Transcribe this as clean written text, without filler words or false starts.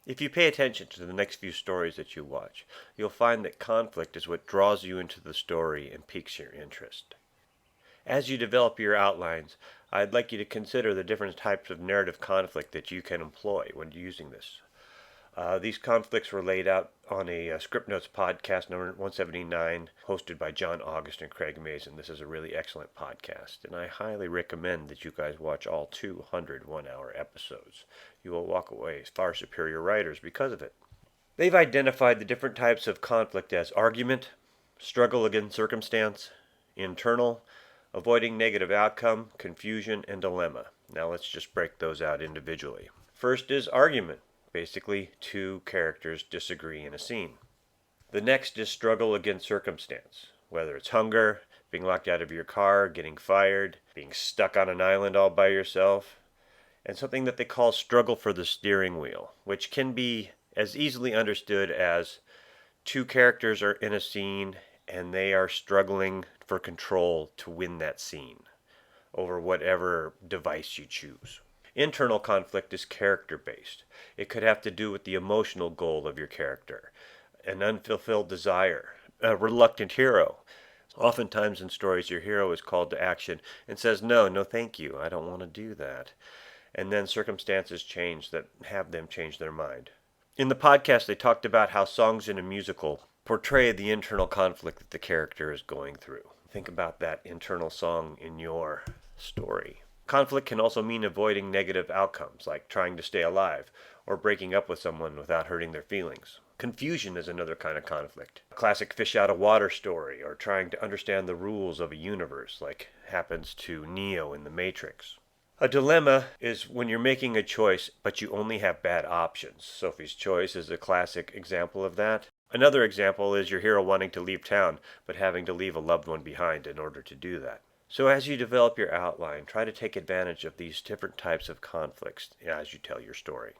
If you pay attention to the next few stories that you watch, you'll find that conflict is what draws you into the story and piques your interest. As you develop your outlines, I'd like you to consider the different types of narrative conflict that you can employ when using this. These conflicts were laid out on a Scriptnotes podcast number 179, hosted by John August and Craig Mason. This is a really excellent podcast, and I highly recommend that you guys watch all 200 one-hour episodes. You will walk away as far superior writers because of it. They've identified the different types of conflict as argument, struggle against circumstance, internal, avoiding negative outcome, confusion, and dilemma. Now let's just break those out individually. First is argument. Basically, two characters disagree in a scene. The next is struggle against circumstance, whether it's hunger, being locked out of your car, getting fired, being stuck on an island all by yourself, and something that they call struggle for the steering wheel, which can be as easily understood as two characters are in a scene and they are struggling for control to win that scene over whatever device you choose. Internal conflict is character-based. It could have to do with the emotional goal of your character, an unfulfilled desire, a reluctant hero. Oftentimes in stories, your hero is called to action and says, no thank you, I don't want to do that. And then circumstances change that have them change their mind. In the podcast, they talked about how songs in a musical portray the internal conflict that the character is going through. Think about that internal song in your story. Conflict can also mean avoiding negative outcomes, like trying to stay alive, or breaking up with someone without hurting their feelings. Confusion is another kind of conflict. A classic fish out of water story, or trying to understand the rules of a universe, like happens to Neo in The Matrix. A dilemma is when you're making a choice, but you only have bad options. Sophie's Choice is a classic example of that. Another example is your hero wanting to leave town, but having to leave a loved one behind in order to do that. So as you develop your outline, try to take advantage of these different types of conflicts as you tell your story.